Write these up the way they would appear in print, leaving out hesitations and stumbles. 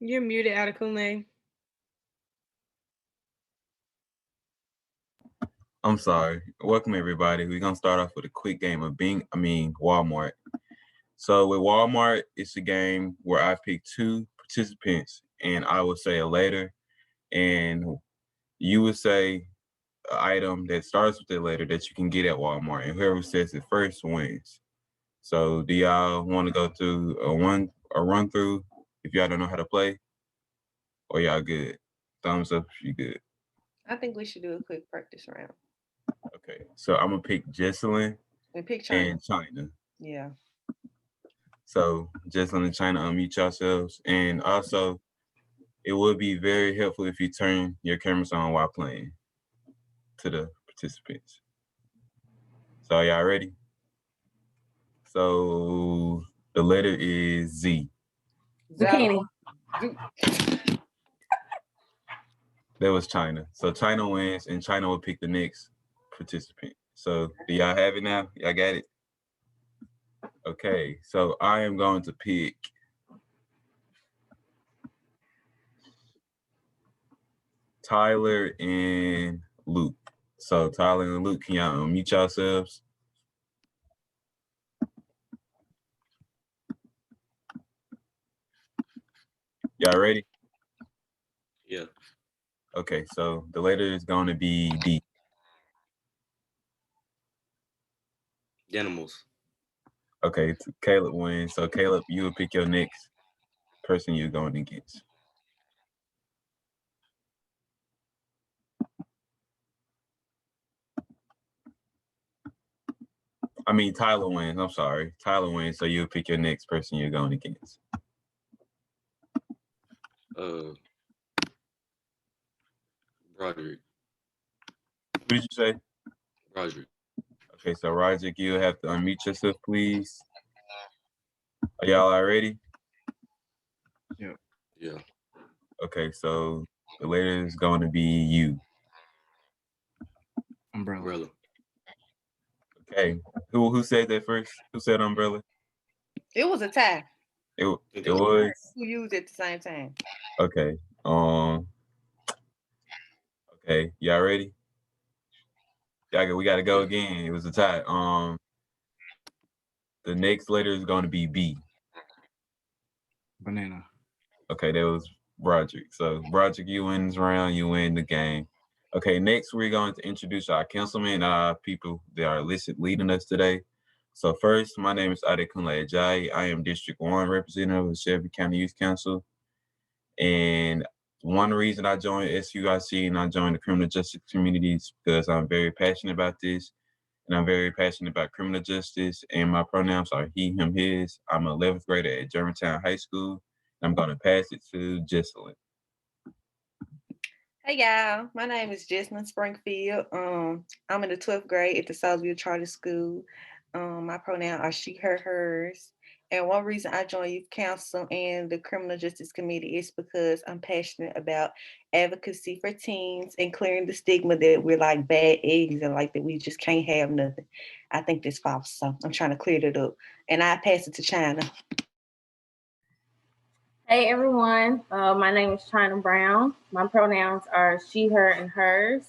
You're muted, Adekunle. I'm sorry. Welcome everybody. We're gonna start off with a quick game of Walmart. So with Walmart, it's a game where I pick two participants and I will say a letter and you would say an item that starts with a letter that you can get at Walmart and whoever says it first wins. So do y'all want to go through a run through if y'all don't know how to play or y'all good? Thumbs up if you good. I think we should do a quick practice round. Okay. So I'm gonna pick Jesselyn We pick China. and China. Yeah. So just on the China, unmute yourselves. And also, it would be very helpful if you turn your cameras on while playing to the participants. So y'all ready? So the letter is Z. Zucchini. That was China. So China wins and China will pick the next participant. So do y'all have it now? Y'all got it? Okay, so I am going to pick Tyler and Luke. So Tyler and Luke, can y'all unmute yourselves? Y'all ready? Yeah. Okay, so the letter is going to be D. Animals. Okay, Caleb wins. So Caleb, you will pick your next person you're going against. I mean, Tyler wins. I'm sorry. Tyler wins, so you'll pick your next person you're going against. Roderick. Who did you say? Roderick. Okay, so Roderick, you'll have to unmute yourself, please. Are y'all all ready? Yeah. Yeah. Okay, so the letter is going to be U. Umbrella. Okay, who said that first? Who said umbrella? It was a tie. It was. Who used it at the same time? Okay. Okay, y'all ready? We gotta go again. It was a tie. The next letter is going to be B. Banana. Okay, that was Broderick. So Broderick, you win this round, you win the game. Okay, next we're going to introduce our councilmen, our people that are leading us today. So first, my name is Adekunle Ajayi. I am District 1 representative of the Shelby County Youth Council. And one reason I joined SCYC and I joined the criminal justice community is because I'm very passionate about this. And I'm very passionate about criminal justice. And my pronouns are he, him, his. I'm an 11th grader at Germantown High School. I'm going to pass it to Jesselyn. Hey y'all, my name is Jesselyn Springfield. I'm in the 12th grade at the Southview Charter School. My pronouns are she, her, hers. And one reason I joined Youth Council and the Criminal Justice Committee is because I'm passionate about advocacy for teens and clearing the stigma that we're like bad eggs and like that we just can't have nothing. I think that's false, so I'm trying to clear that up. And I pass it to China. Hey everyone, my name is China Brown. My pronouns are she, her, and hers.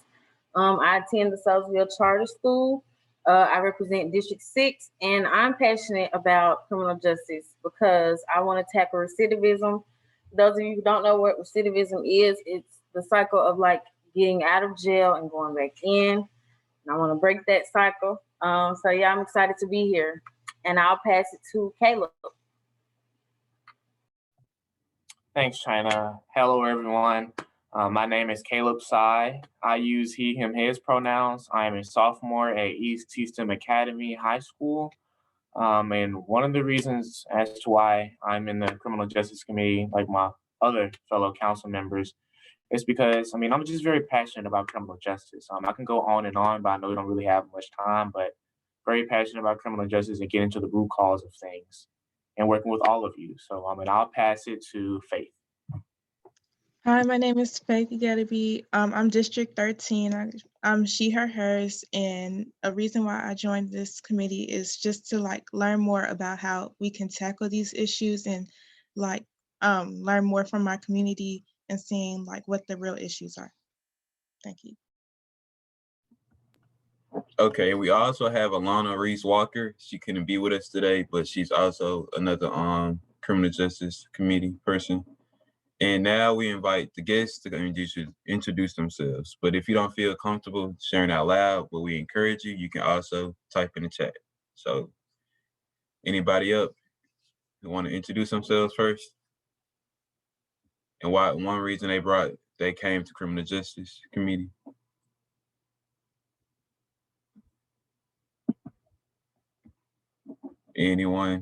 I attend the Southville Charter School. I represent District 6, and I'm passionate about criminal justice because I want to tackle recidivism. Those of you who don't know what recidivism is, it's the cycle of like getting out of jail and going back in. And I want to break that cycle. So yeah, I'm excited to be here. And I'll pass it to Caleb. Thanks, China. Hello, everyone. My name is Caleb Sy. I use he, him, his pronouns. I am a sophomore at East Houston Academy High School. And one of the reasons as to why I'm in the Criminal Justice Committee, like my other fellow council members, is because, I'm just very passionate about criminal justice. I can go on and on, but I know we don't really have much time, but very passionate about criminal justice and get into the root cause of things and working with all of you. So, I'll pass it to Faith. Hi, my name is Faith Gadaby. I'm District 13. I'm she, her, hers. And a reason why I joined this committee is just to like learn more about how we can tackle these issues and like learn more from our community and seeing like what the real issues are. Thank you. Okay, we also have Alana Reese Walker. She couldn't be with us today, but she's also another criminal justice committee person. And now we invite the guests to introduce themselves. But if you don't feel comfortable sharing out loud, but we encourage you, you can also type in the chat. So anybody up who want to introduce themselves first? And why one reason they came to criminal justice committee? Anyone?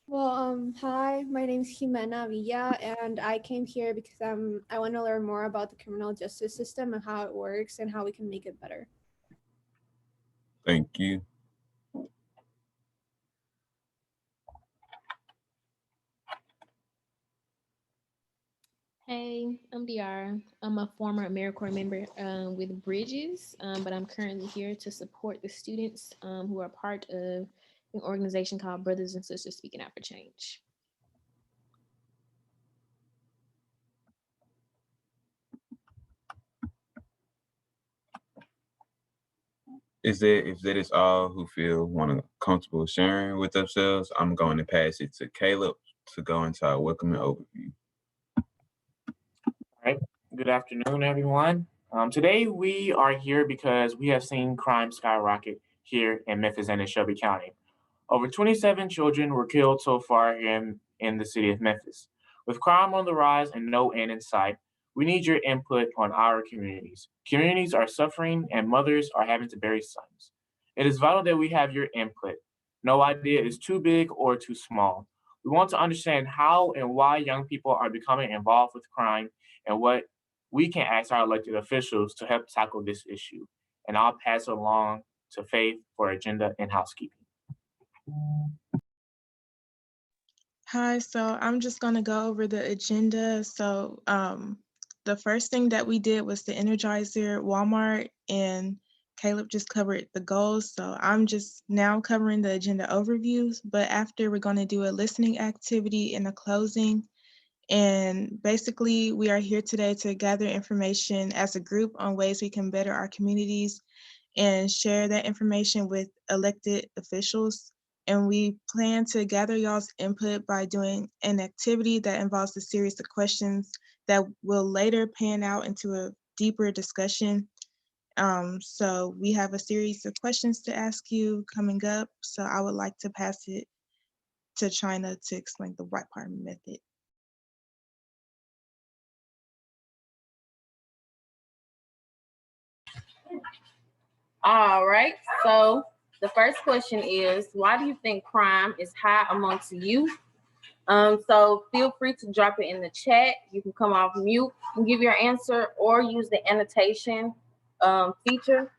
Well, hi, my name is Jimena Villa, and I came here because I want to learn more about the criminal justice system and how it works and how we can make it better. Thank you. Hey, I'm DR. I'm a former AmeriCorps member with Bridges, but I'm currently here to support the students who are part of an organization called Brothers and Sisters Speaking Out for Change. If that is all who feel comfortable sharing with themselves, I'm going to pass it to Caleb to go into our welcoming overview. All right. Good afternoon, everyone. Today we are here because we have seen crime skyrocket here in Memphis and in Shelby County. Over 27 children were killed so far in the city of Memphis. With crime on the rise and no end in sight, we need your input on our communities. Communities are suffering and mothers are having to bury sons. It is vital that we have your input. No idea is too big or too small. We want to understand how and why young people are becoming involved with crime and what we can ask our elected officials to help tackle this issue. And I'll pass it along to Faith for agenda and housekeeping. Hi, so I'm just going to go over the agenda. So the first thing that we did was the Energizer Walmart, and Caleb just covered the goals. So I'm just now covering the agenda overviews, but after we're going to do a listening activity and a closing. And basically, we are here today to gather information as a group on ways we can better our communities and share that information with elected officials. And we plan to gather y'all's input by doing an activity that involves a series of questions that will later pan out into a deeper discussion. So we have a series of questions to ask you coming up. So I would like to pass it to China to explain the right part method. All right. So the first question is, why do you think crime is high amongst youth? So feel free to drop it in the chat. You can come off mute and give your answer, or use the annotation feature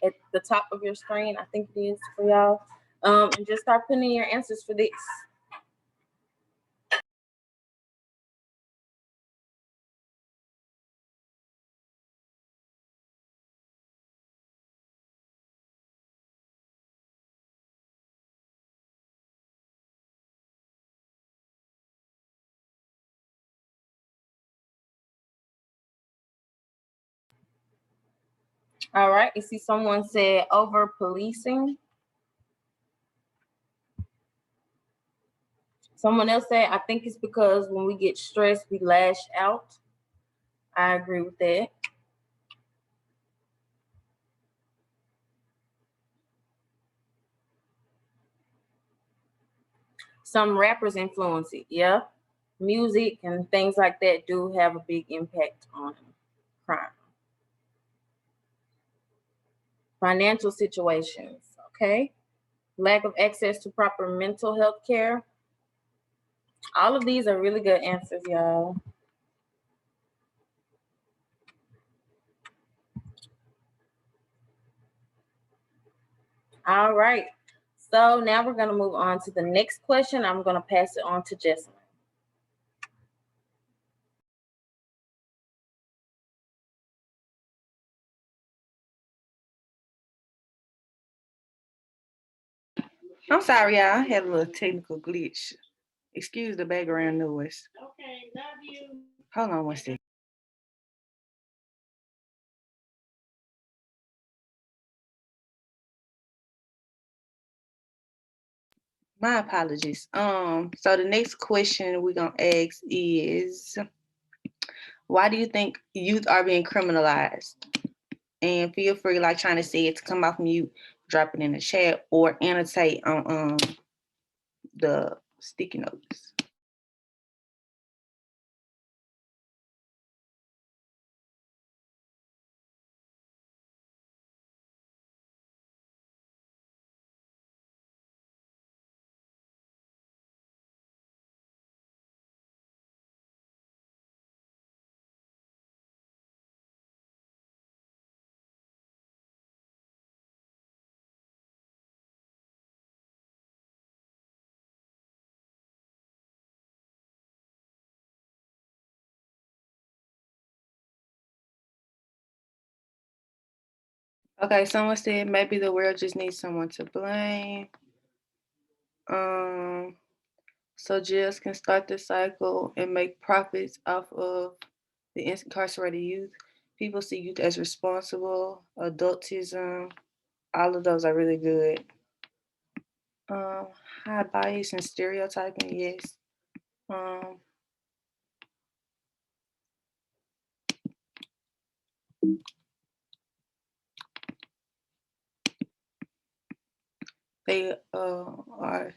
at the top of your screen. I think it is for y'all. And just start putting in your answers for this. All right, you see someone said over policing. Someone else said, I think it's because when we get stressed, we lash out. I agree with that. Some rappers influence it, yeah. Music and things like that do have a big impact on crime. Financial situations, okay? Lack of access to proper mental health care. All of these are really good answers, y'all. All right. So now we're going to move on to the next question. I'm going to pass it on to Jessamine. I'm sorry, y'all. I had a little technical glitch. Excuse the background noise. Okay, love you. Hold on one second. My apologies. So the next question we're gonna ask is, why do you think youth are being criminalized? And feel free, like trying to say it, to come off mute, drop it in the chat, or annotate on the sticky notes. Okay, someone said maybe the world just needs someone to blame. So jails can start the cycle and make profits off of the incarcerated youth. People see youth as responsible, adultism, all of those are really good. High bias and stereotyping, yes. They are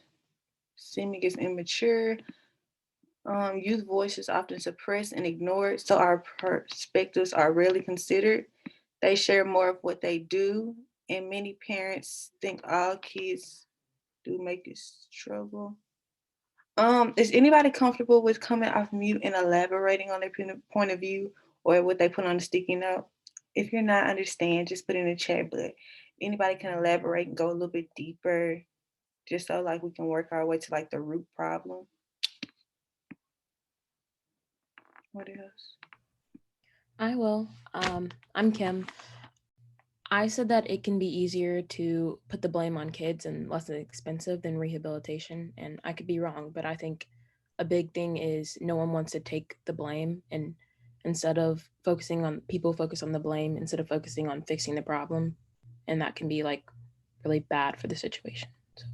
seeming as immature. Youth voices often suppressed and ignored, so our perspectives are rarely considered. They share more of what they do, and many parents think all kids do make it struggle. Is anybody comfortable with coming off mute and elaborating on their point of view or what they put on the sticky note? If you're not understand, just put it in the chat, but anybody can elaborate and go a little bit deeper, just so like we can work our way to like the root problem. What else? I will. I'm Kim. I said that it can be easier to put the blame on kids and less expensive than rehabilitation, and I could be wrong, but I think a big thing is no one wants to take the blame, and instead of focusing on people focus on the blame instead of focusing on fixing the problem, and that can be like really bad for the situation. So.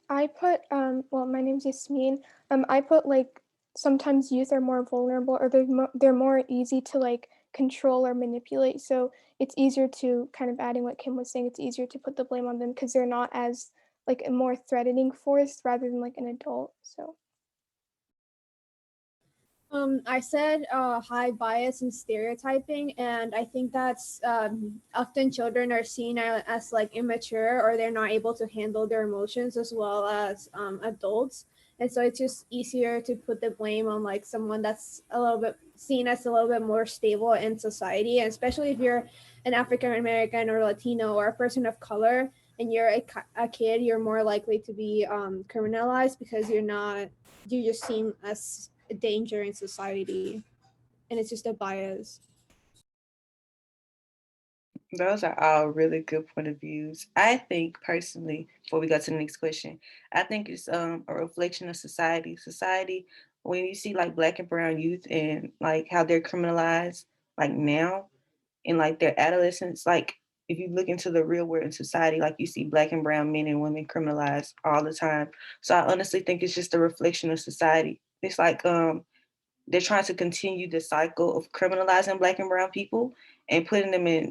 I put well, my name's Yasmin. I put like sometimes youth are more vulnerable, or they're more easy to like control or manipulate. So it's easier to kind of adding what Kim was saying. It's easier to put the blame on them because they're not as like a more threatening force rather than like an adult. So. I said high bias and stereotyping, and I think that's often children are seen as like immature, or they're not able to handle their emotions as well as adults. And so it's just easier to put the blame on like someone that's a little bit seen as a little bit more stable in society, and especially if you're an African American or Latino or a person of color and you're a kid, you're more likely to be criminalized because you just seem as a danger in society, and it's just a bias. Those are all really good point of views. I think personally, before we go to the next question, I think it's a reflection of society. Society, when you see like Black and brown youth and like how they're criminalized, like now in like their adolescence, like if you look into the real world in society, like you see Black and brown men and women criminalized all the time. So I honestly think it's just a reflection of society. It's like they're trying to continue the cycle of criminalizing Black and brown people and putting them in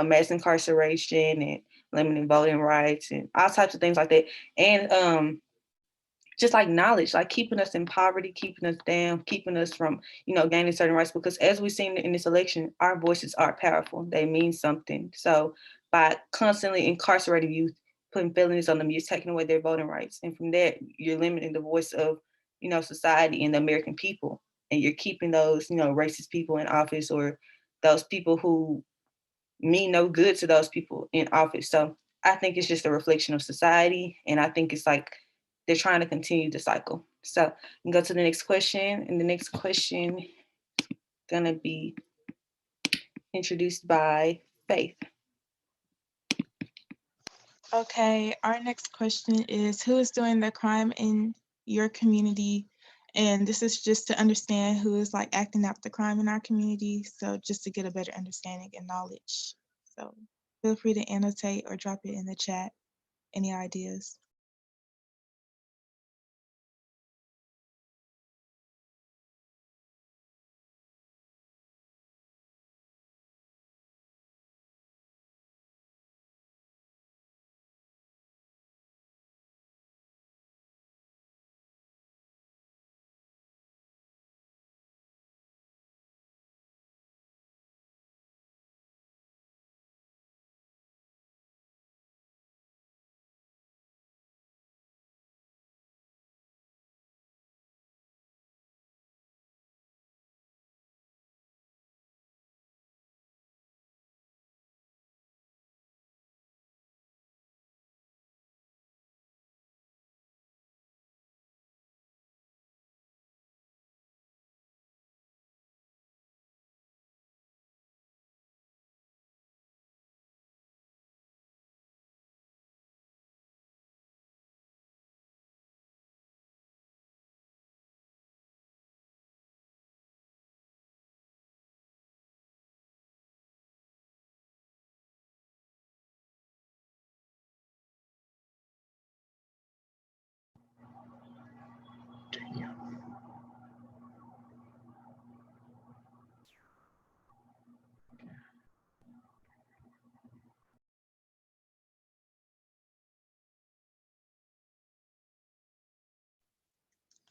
mass incarceration and limiting voting rights and all types of things like that. And just like knowledge, like keeping us in poverty, keeping us down, keeping us from, gaining certain rights. Because as we've seen in this election, our voices are powerful. They mean something. So by constantly incarcerating youth, putting felonies on them, you're taking away their voting rights. And from that, you're limiting the voice of, society and the American people. And you're keeping those, racist people in office, or those people who mean no good to those people in office. So I think it's just a reflection of society. And I think it's like they're trying to continue the cycle. So we can go to the next question. And the next question is gonna be introduced by Faith. Okay, our next question is, who is doing the crime in your community? And this is just to understand who is like acting out the crime in our community. So just to get a better understanding and knowledge. So feel free to annotate or drop it in the chat. Any ideas?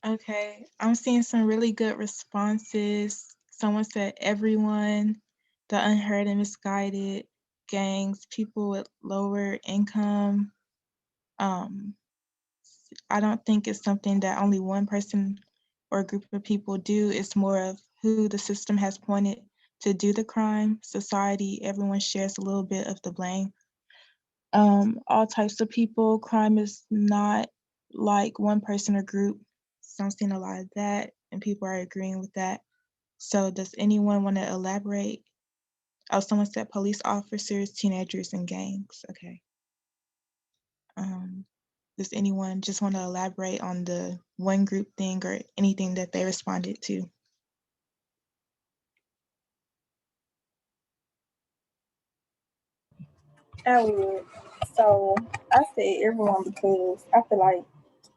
Okay, I'm seeing some really good responses. Someone said everyone, the unheard and misguided, gangs, people with lower income. Um, I don't think it's something that only one person or a group of people do. It's more of who the system has pointed to do the crime. Society, everyone shares a little bit of the blame. All types of people, crime is not like one person or group. So I'm seeing a lot of that, and people are agreeing with that. So does anyone want to elaborate? Oh, someone said police officers, teenagers, and gangs. Okay. Does anyone just want to elaborate on the one group thing or anything that they responded to? I would. So I said everyone because I feel like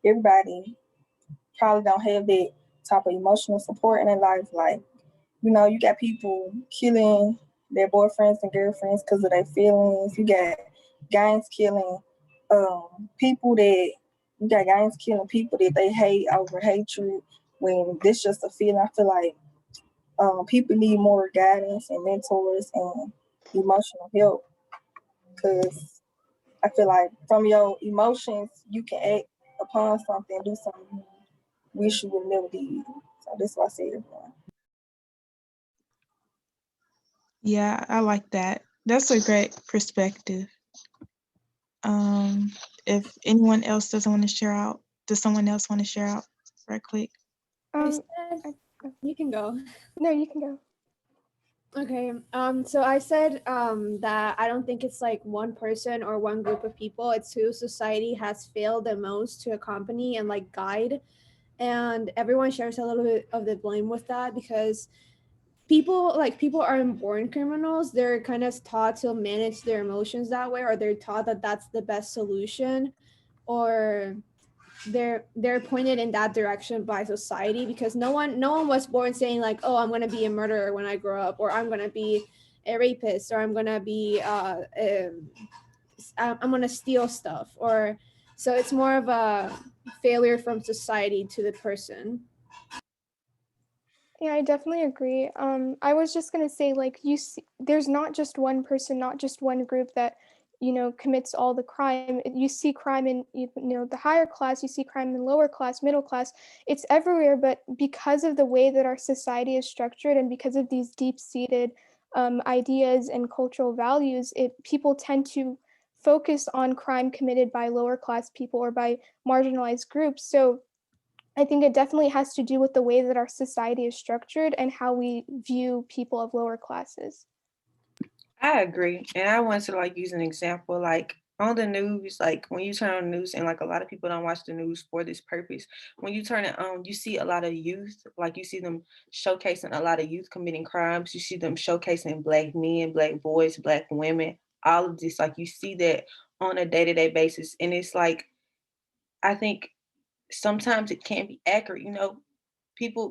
everybody probably don't have that type of emotional support in their life. Like, you got people killing their boyfriends and girlfriends because of their feelings. People that you got gangs killing people that they hate over hatred when this just a feeling. I feel like people need more guidance and mentors and emotional help because I feel like from your emotions you can act upon something, do something you wish you would never did. So that's why I say everyone. Yeah, I like that. That's a great perspective. If anyone else doesn't want to share out, does someone else want to share out right quick? You can go. No, you can go. Okay. So I said that I don't think it's like one person or one group of people. It's who society has failed the most to accompany and like guide. And everyone shares a little bit of the blame with that because people aren't born criminals. They're kind of taught to manage their emotions that way, or they're taught that that's the best solution, or they're pointed in that direction by society because no one was born saying like, oh, I'm going to be a murderer when I grow up, or I'm going to be a rapist, or I'm going to be I'm going to steal stuff. Or so it's more of a failure from society to the person. Yeah, I definitely agree. I was just gonna say, like, there's not just one person, not just one group that, commits all the crime. You see crime in, the higher class, you see crime in lower class, middle class. It's everywhere, but because of the way that our society is structured and because of these deep-seated ideas and cultural values, people tend to focus on crime committed by lower class people or by marginalized groups. So I think it definitely has to do with the way that our society is structured and how we view people of lower classes. I agree. And I wanted to use an example. on the news, like when you turn on the news, and like a lot of people don't watch the news for this purpose. When you turn it on, you see a lot of youth, like you see them showcasing a lot of youth committing crimes. You see them showcasing Black men, Black boys, Black women, all of this. Like you see that on a day-to-day basis. And it's like, I think sometimes it can't be accurate.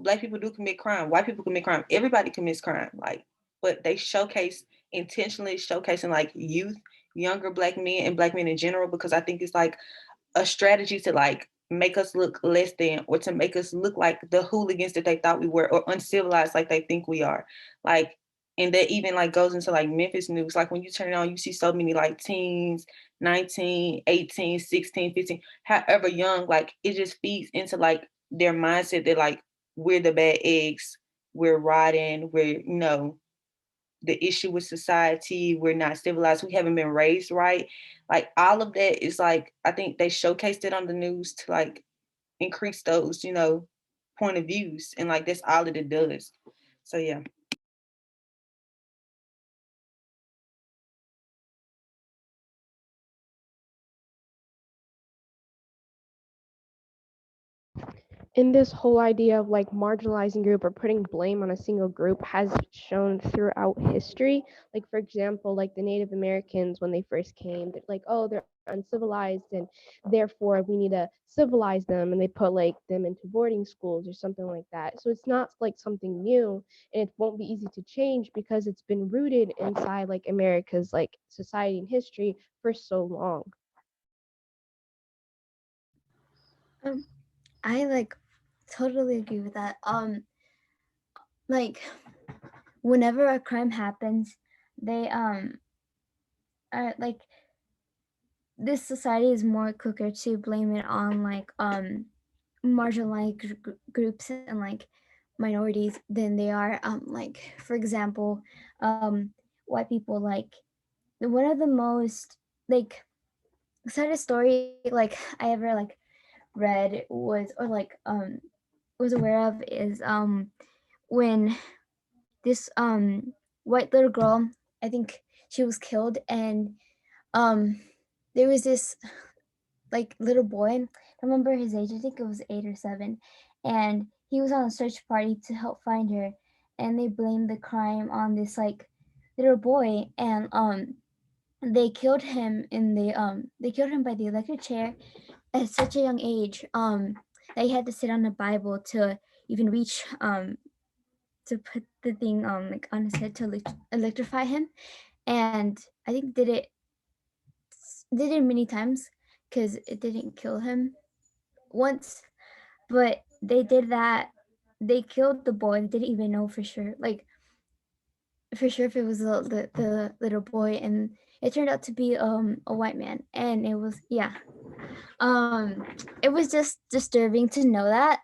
Black people do commit crime, white people commit crime, everybody commits crime, like, but they intentionally showcasing like youth, younger Black men and Black men in general, because I think it's like a strategy to like make us look less than, or to make us look like the hooligans that they thought we were, or uncivilized like they think we are. Like, and that even like goes into like Memphis news. Like when you turn it on, you see so many like teens, 19, 18, 16, 15, however young, like it just feeds into like their mindset that like we're the bad eggs, we're rotten, the issue with society, we're not civilized, we haven't been raised right. Like all of that is like, I think they showcased it on the news to like increase those, point of views. And like that's all that it does. So yeah. And this whole idea of like marginalizing group or putting blame on a single group has shown throughout history. Like for example, like the Native Americans when they first came, they're like, oh, they're uncivilized and therefore we need to civilize them, and they put like them into boarding schools or something like that. So it's not like something new, and it won't be easy to change because it's been rooted inside like America's like society and history for so long. I like totally agree with that. Like whenever a crime happens, they are like this society is more quicker to blame it on like marginalized groups and like minorities than they are like for example white people. Like one of the most like saddest story like I ever like read was or like was aware of is when this white little girl, I think she was killed, and um there was this like little boy, I don't remember his age, I think it was 8 or 7, and he was on a search party to help find her, and they blamed the crime on this like little boy, and they killed him they killed him by the electric chair at such a young age that he had to sit on a Bible to even reach to put the thing like on his head to electrify him. And I think did it many times because it didn't kill him once, but they did that. They killed the boy. They didn't even know for sure, like for sure if it was the little boy, and it turned out to be a white man, and it was yeah. It was just disturbing to know that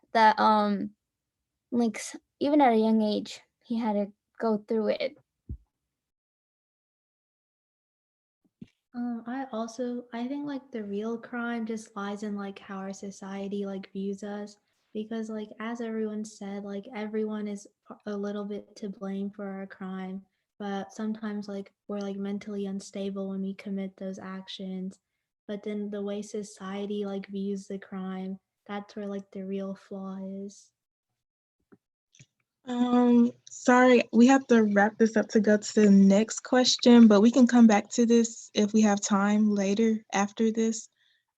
like even at a young age he had to go through it. I think like the real crime just lies in like how our society like views us, because like as everyone said, like everyone is a little bit to blame for our crime, but sometimes like we're like mentally unstable when we commit those actions. But then the way society like views the crime, that's where like the real flaw is. Sorry, we have to wrap this up to go to the next question, but we can come back to this if we have time later after this.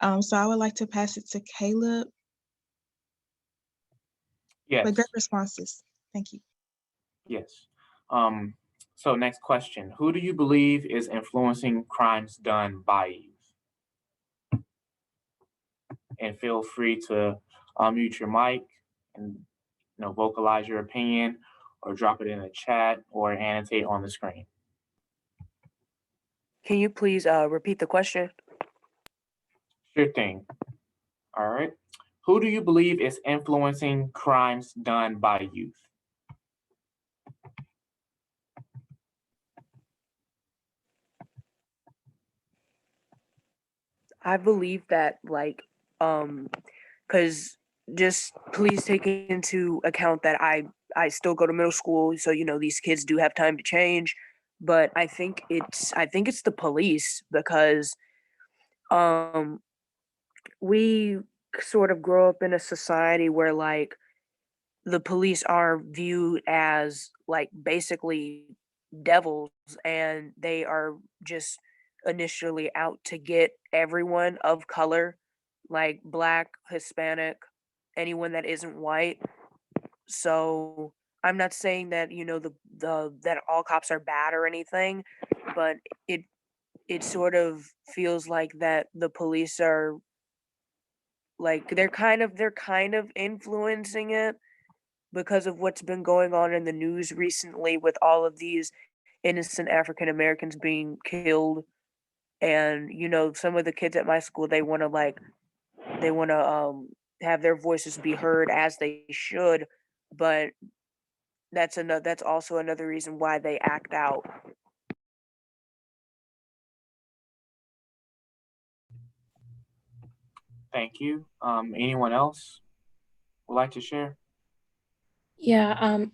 So I would like to pass it to Caleb. Yes. But great responses. Thank you. Yes. So next question. Who do you believe is influencing crimes done by youth? And feel free to unmute your mic and vocalize your opinion, or drop it in the chat or annotate on the screen. Can you please repeat the question? Sure thing. All right. Who do you believe is influencing crimes done by youth? I believe that because just please take into account that I still go to middle school, so these kids do have time to change, but I think it's the police, because um we sort of grow up in a society where like the police are viewed as like basically devils, and they are just initially out to get everyone of color, like black, Hispanic, anyone that isn't white. So I'm not saying that, you know, the that all cops are bad or anything, but it it sort of feels like that the police are like they're kind of influencing it because of what's been going on in the news recently with all of these innocent African Americans being killed. And you know, some of the kids at my school, they want to have their voices be heard as they should, but that's also another reason why they act out. Thank you. Anyone else would like to share? Yeah,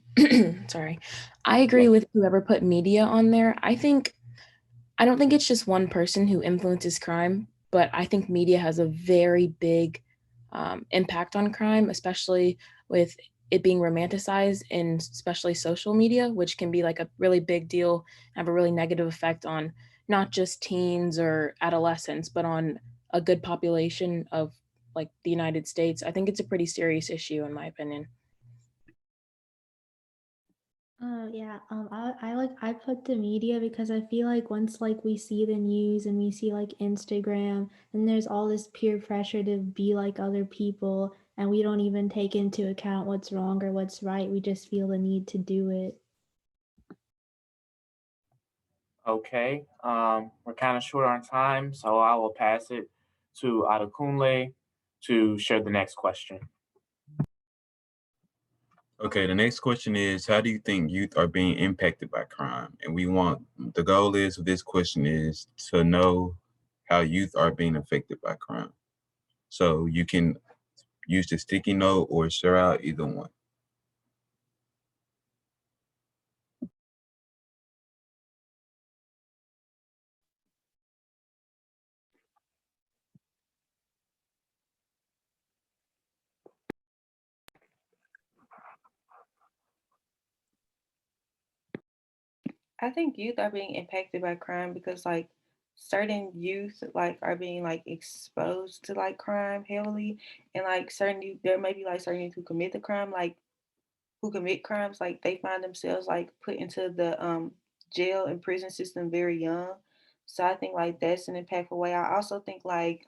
sorry. I agree with whoever put media on there. I don't think it's just one person who influences crime, but I think media has a very big impact on crime, especially with it being romanticized in especially social media, which can be like a really big deal, have a really negative effect on not just teens or adolescents, but on a good population of like the United States. I think it's a pretty serious issue in my opinion. Yeah, I put the media because I feel like once like we see the news and we see like Instagram, and there's all this peer pressure to be like other people, and we don't even take into account what's wrong or what's right. We just feel the need to do it. Okay. We're kind of short on time, so I will pass it to Adekunle to share the next question. Okay, the next question is, how do you think youth are being impacted by crime? And the goal is of this question is to know how youth are being affected by crime. So you can use the sticky note or share out either one. I think youth are being impacted by crime because like certain youth like are being like exposed to like crime heavily, and like certain youth, there may be like certain youth who commit the crime, like who commit crimes, like they find themselves like put into the jail and prison system very young. So I think like that's an impactful way. I also think like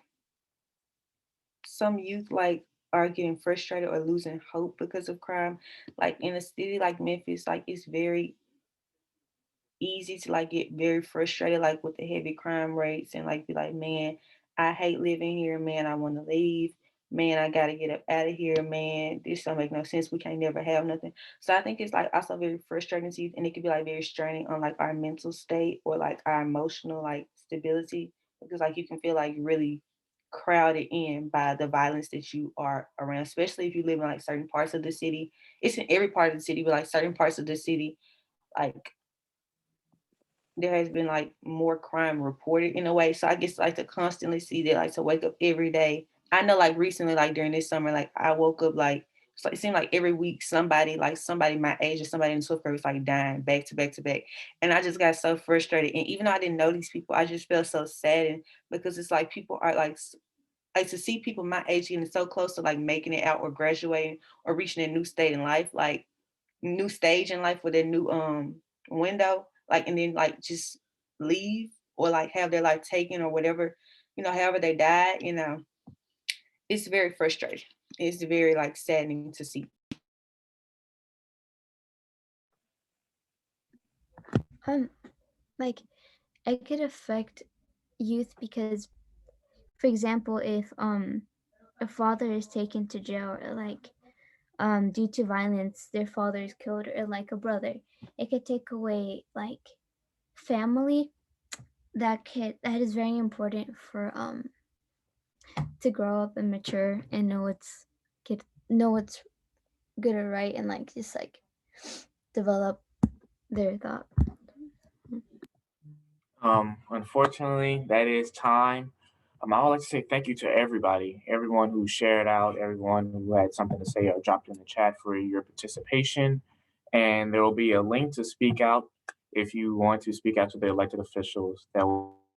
some youth like are getting frustrated or losing hope because of crime. Like in a city like Memphis, like it's very easy to like get very frustrated like with the heavy crime rates and like be like, man, I hate living here, man, I want to leave, man, I gotta get up out of here, man, this don't make no sense, we can't never have nothing. So I think it's like also very frustrating to you, and it could be like very straining on like our mental state or like our emotional like stability, because like you can feel like really crowded in by the violence that you are around, especially if you live in like certain parts of the city. It's in every part of the city, but like certain parts of the city, like there has been like more crime reported in a way. So I guess like to constantly see that, like to wake up every day. I know like recently, like during this summer, like I woke up like it's like it seemed like every week somebody my age or somebody in the 12th grade was like dying back to back to back. And I just got so frustrated. And even though I didn't know these people, I just felt so saddened because it's like people are like to see people my age getting so close to like making it out or graduating or reaching a new state in life, like new stage in life with a new window, like and then like just leave or like have their life taken or whatever, however they died, it's very frustrating. It's very like saddening to see. Um, like it could affect youth because, for example, if a father is taken to jail or like due to violence, their father is killed or like a brother, it could take away like family. That is very important for to grow up and mature and know what's good or right, and like just like develop their thought. Unfortunately, that is time. I would like to say thank you to everyone who shared out, everyone who had something to say or dropped in the chat for your participation. And there will be a link to speak out if you want to speak out to the elected officials that will